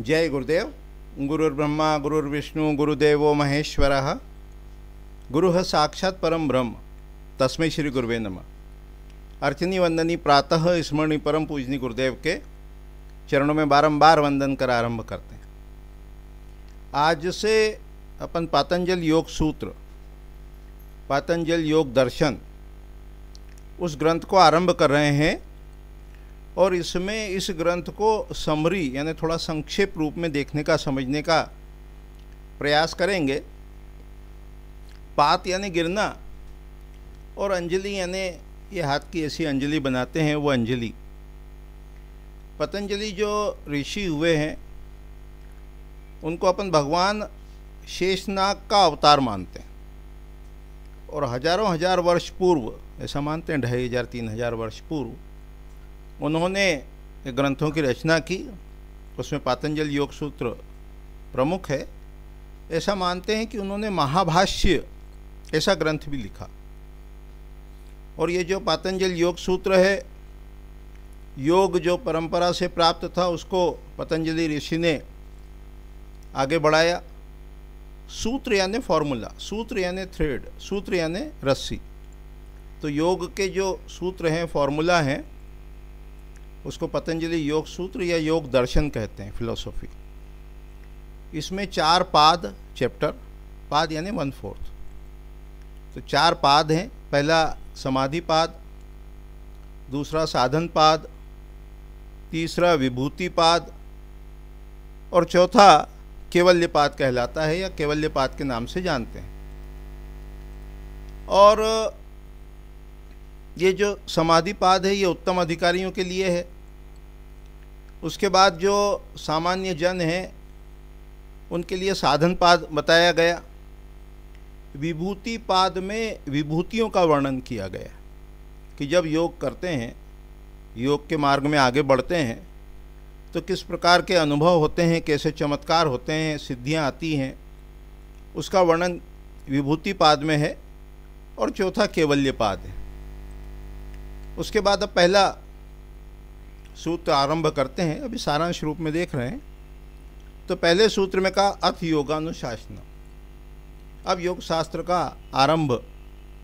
जय गुरुदेव। गुरुर्ब्रह्मा गुरुर्विष्णु गुरुदेवो महेश्वरः। गुरुः साक्षात् परम ब्रह्म तस्मै श्री गुरुवे नमः। अर्चनी वंदनी प्रातः स्मरणी परम पूजनी गुरुदेव के चरणों में बारंबार वंदन कर आरंभ करते हैं। आज से अपन पातंजल योग सूत्र, पातंजल योग दर्शन, उस ग्रंथ को आरंभ कर रहे हैं और इसमें इस ग्रंथ को समरी यानी थोड़ा संक्षेप रूप में देखने का, समझने का प्रयास करेंगे। पात यानी गिरना और अंजलि यानी ये हाथ की ऐसी अंजलि बनाते हैं, वो अंजलि। पतंजलि जो ऋषि हुए हैं उनको अपन भगवान शेषनाग का अवतार मानते हैं और हजारों हजार वर्ष पूर्व ऐसा मानते हैं, 2500-3000 वर्ष पूर्व उन्होंने ग्रंथों की रचना की। उसमें पातंजल योग सूत्र प्रमुख है। ऐसा मानते हैं कि उन्होंने महाभाष्य ऐसा ग्रंथ भी लिखा। और ये जो पातंजल योग सूत्र है, योग जो परंपरा से प्राप्त था उसको पतंजलि ऋषि ने आगे बढ़ाया। सूत्र यानी फॉर्मूला, सूत्र यानी थ्रेड, सूत्र यानी रस्सी। तो योग के जो सूत्र हैं, फॉर्मूला हैं, उसको पतंजलि योग सूत्र या योग दर्शन कहते हैं, फिलोसॉफी। इसमें 4 पाद, चैप्टर, पाद यानी 1/4। तो 4 पाद हैं। पहला समाधि पाद, दूसरा साधन पाद, तीसरा विभूति पाद और चौथा केवल्य पाद कहलाता है या केवल्य पाद के नाम से जानते हैं। और ये जो समाधि पाद है ये उत्तम अधिकारियों के लिए है। उसके बाद जो सामान्य जन हैं उनके लिए साधन पाद बताया गया। विभूति पाद में विभूतियों का वर्णन किया गया कि जब योग करते हैं, योग के मार्ग में आगे बढ़ते हैं तो किस प्रकार के अनुभव होते हैं, कैसे चमत्कार होते हैं, सिद्धियां आती हैं, उसका वर्णन विभूति पाद में है। और चौथा केवल्य पाद है। उसके बाद अब पहला सूत्र आरंभ करते हैं। अभी सारांश रूप में देख रहे हैं। तो पहले सूत्र में कहा अथ योगानुशासनम। अब योग शास्त्र का आरंभ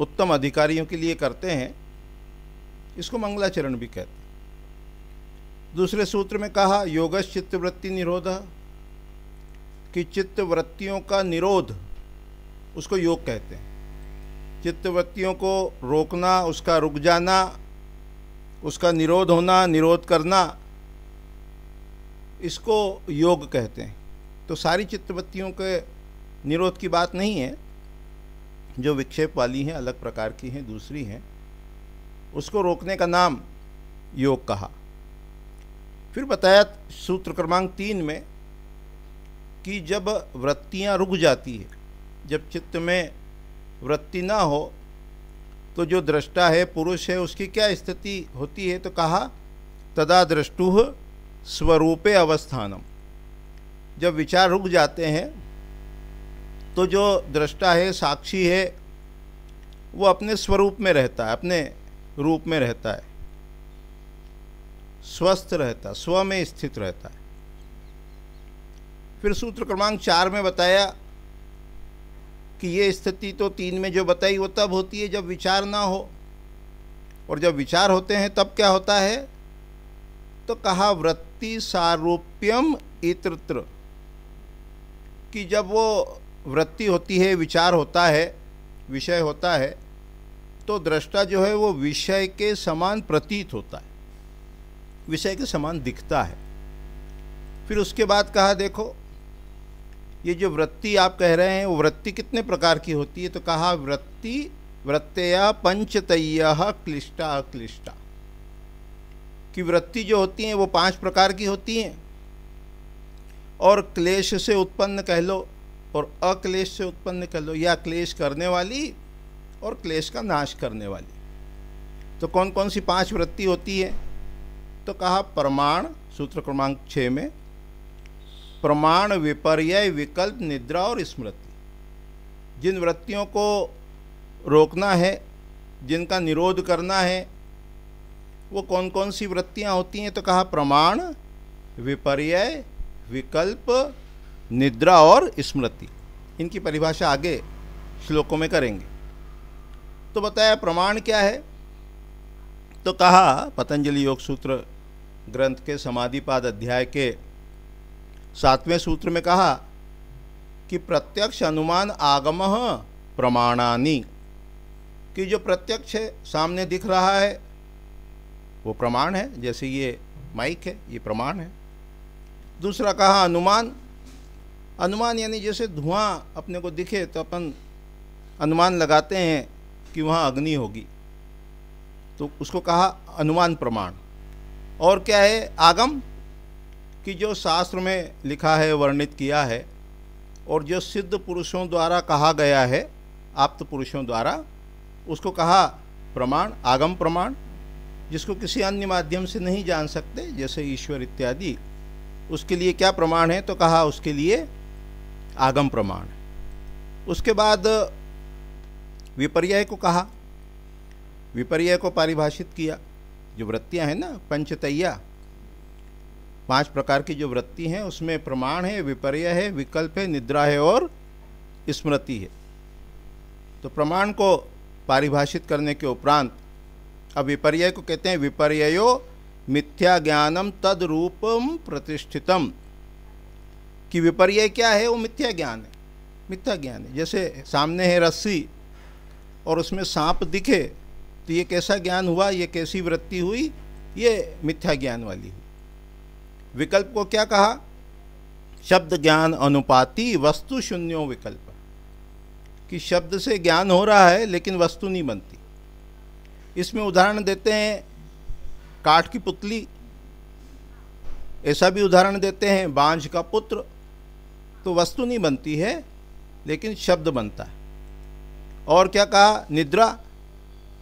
उत्तम अधिकारियों के लिए करते हैं। इसको मंगलाचरण भी कहते हैं। दूसरे सूत्र में कहा योगश चित्तवृत्ति निरोध, कि चित्तवृत्तियों का निरोध उसको योग कहते हैं। चित्तवृत्तियों को रोकना, उसका रुक जाना, उसका निरोध होना, निरोध करना, इसको योग कहते हैं। तो सारी चित्तवृत्तियों के निरोध की बात नहीं है, जो विक्षेप वाली हैं, अलग प्रकार की हैं, दूसरी हैं, उसको रोकने का नाम योग कहा। फिर बताया सूत्र क्रमांक 3 में कि जब वृत्तियां रुक जाती है, जब चित्त में वृत्ति ना हो तो जो दृष्टा है, पुरुष है, उसकी क्या स्थिति होती है। तो कहा तदा दृष्टुः स्वरूपे अवस्थानम। जब विचार रुक जाते हैं तो जो दृष्टा है, साक्षी है, वो अपने स्वरूप में रहता है, अपने रूप में रहता है, स्वस्थ रहता है, स्व में स्थित रहता है। फिर सूत्र क्रमांक 4 में बताया कि ये स्थिति तो 3 में जो बताई वो तब होती है जब विचार ना हो। और जब विचार होते हैं तब क्या होता है। तो कहा वृत्ति सारूप्यम इत्रत्र, कि जब वो वृत्ति होती है, विचार होता है, विषय होता है, तो दृष्टा जो है वो विषय के समान प्रतीत होता है, विषय के समान दिखता है। फिर उसके बाद कहा देखो ये जो वृत्ति आप कह रहे हैं वो वृत्ति कितने प्रकार की होती है। तो कहा वृत्ति वृत्तया पंचतयः क्लिष्टा अक्लिष्टा, कि वृत्ति जो होती हैं वो 5 प्रकार की होती हैं। और क्लेश से उत्पन्न कह लो और अक्लेश से उत्पन्न कह लो, या क्लेश करने वाली और क्लेश का नाश करने वाली। तो कौन कौन सी 5 वृत्ति होती है। तो कहा प्रमाण, सूत्र क्रमांक 6 में, प्रमाण, विपर्यय, विकल्प, निद्रा और स्मृति। जिन वृत्तियों को रोकना है, जिनका निरोध करना है, वो कौन कौन सी वृत्तियां होती हैं। तो कहा प्रमाण, विपर्यय, विकल्प, निद्रा और स्मृति। इनकी परिभाषा आगे श्लोकों में करेंगे। तो बताया प्रमाण क्या है। तो कहा पतंजलि योग सूत्र ग्रंथ के समाधिपाद अध्याय के 7वें सूत्र में कहा कि प्रत्यक्ष अनुमान आगमः प्रमाणानि, कि जो प्रत्यक्ष है, सामने दिख रहा है, वो प्रमाण है। जैसे ये माइक है, ये प्रमाण है। दूसरा कहा अनुमान। अनुमान यानी जैसे धुआं अपने को दिखे तो अपन अनुमान लगाते हैं कि वहाँ अग्नि होगी, तो उसको कहा अनुमान प्रमाण। और क्या है आगम, कि जो शास्त्र में लिखा है, वर्णित किया है, और जो सिद्ध पुरुषों द्वारा कहा गया है, आप्त पुरुषों द्वारा, उसको कहा प्रमाण, आगम प्रमाण, जिसको किसी अन्य माध्यम से नहीं जान सकते, जैसे ईश्वर इत्यादि। उसके लिए क्या प्रमाण है, तो कहा उसके लिए आगम प्रमाण। उसके बाद विपर्यय को कहा, विपर्यय को परिभाषित किया। जो वृत्तियां हैं ना, पंचतैया, 5 प्रकार की जो वृत्ति हैं, उसमें प्रमाण है, विपर्यय है, विकल्प है, निद्रा है और स्मृति है। तो प्रमाण को परिभाषित करने के उपरांत अब विपर्यय को कहते हैं विपर्ययो मिथ्या ज्ञानम तद रूपम प्रतिष्ठितम, कि विपर्यय क्या है, वो मिथ्या ज्ञान है, मिथ्या ज्ञान है। जैसे सामने है रस्सी और उसमें सांप दिखे तो ये कैसा ज्ञान हुआ, ये कैसी वृत्ति हुई, ये मिथ्या ज्ञान वाली हुई। विकल्प को क्या कहा, शब्द ज्ञान अनुपाति वस्तु शून्यो विकल्प, कि शब्द से ज्ञान हो रहा है लेकिन वस्तु नहीं बनती। इसमें उदाहरण देते हैं काठ की पुतली, ऐसा भी उदाहरण देते हैं बांझ का पुत्र। तो वस्तु नहीं बनती है लेकिन शब्द बनता है। और क्या कहा, निद्रा।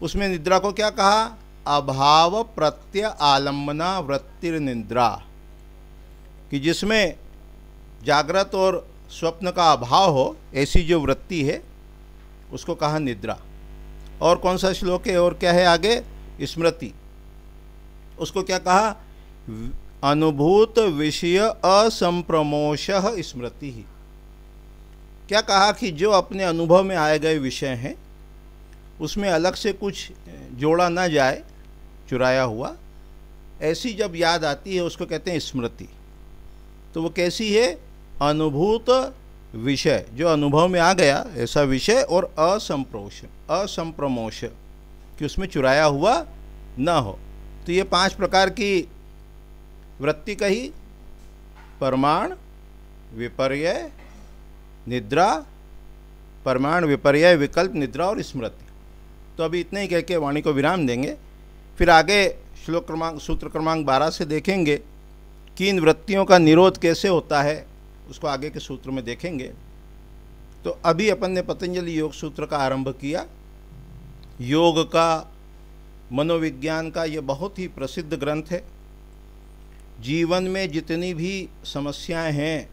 उसमें निद्रा को क्या कहा, अभाव प्रत्यय आलम्बना वृत्तिर निद्रा, कि जिसमें जागृत और स्वप्न का अभाव हो, ऐसी जो वृत्ति है उसको कहा निद्रा। और कौन सा श्लोक है, और क्या है आगे, स्मृति। उसको क्या कहा, अनुभूत विषय असंप्रमोषः स्मृति ही। क्या कहा कि जो अपने अनुभव में आए गए विषय हैं उसमें अलग से कुछ जोड़ा ना जाए, चुराया हुआ, ऐसी जब याद आती है उसको कहते हैं स्मृति। तो वो कैसी है, अनुभूत विषय, जो अनुभव में आ गया ऐसा विषय, और असंप्रमोष, कि उसमें चुराया हुआ ना हो। तो ये 5 प्रकार की वृत्ति कही, प्रमाण, विपर्यय, निद्रा, प्रमाण, विपर्यय, विकल्प, निद्रा और स्मृति। तो अभी इतने ही कह के वाणी को विराम देंगे। फिर आगे श्लोक क्रमांक, सूत्र क्रमांक 12 से देखेंगे कि इन वृत्तियों का निरोध कैसे होता है, उसको आगे के सूत्र में देखेंगे। तो अभी अपन ने पतंजलि योग सूत्र का आरंभ किया। योग का, मनोविज्ञान का ये बहुत ही प्रसिद्ध ग्रंथ है। जीवन में जितनी भी समस्याएं हैं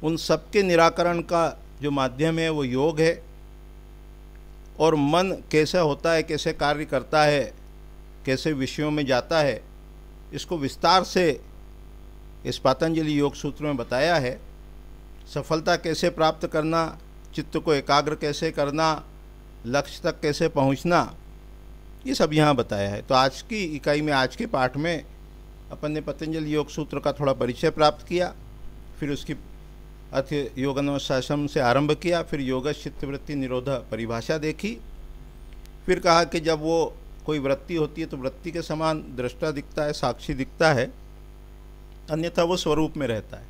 उन सबके निराकरण का जो माध्यम है वो योग है। और मन कैसा होता है, कैसे कार्य करता है, कैसे विषयों में जाता है, इसको विस्तार से इस पतंजलि योग सूत्र में बताया है। सफलता कैसे प्राप्त करना, चित्त को एकाग्र कैसे करना, लक्ष्य तक कैसे पहुंचना, ये सब यहाँ बताया है। तो आज की इकाई में, आज के पाठ में अपन ने पतंजलि योग सूत्र का थोड़ा परिचय प्राप्त किया, फिर उसकी अर्थ योगानुशासन से आरंभ किया, फिर योग चित्तवृत्ति निरोध परिभाषा देखी। फिर कहा कि जब वो कोई वृत्ति होती है तो वृत्ति के समान दृष्टा दिखता है, साक्षी दिखता है, अन्यथा वो स्वरूप में रहता है।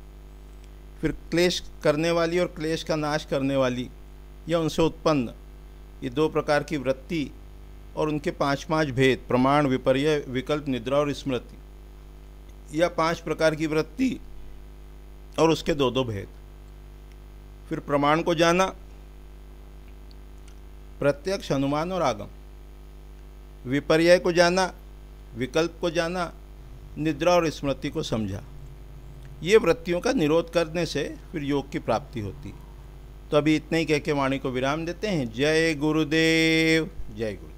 फिर क्लेश करने वाली और क्लेश का नाश करने वाली, या उनसे उत्पन्न, ये 2 प्रकार की वृत्ति और उनके 5 भेद, प्रमाण, विपर्यय, विकल्प, निद्रा और स्मृति, या 5 प्रकार की वृत्ति और उसके 2 भेद। फिर प्रमाण को जाना, प्रत्यक्ष, अनुमान और आगम। विपर्यय को जाना, विकल्प को जाना, निद्रा और स्मृति को समझा। ये वृत्तियों का निरोध करने से फिर योग की प्राप्ति होती। तो अभी इतने ही कह के वाणी को विराम देते हैं। जय गुरुदेव, जय गुरुदेव।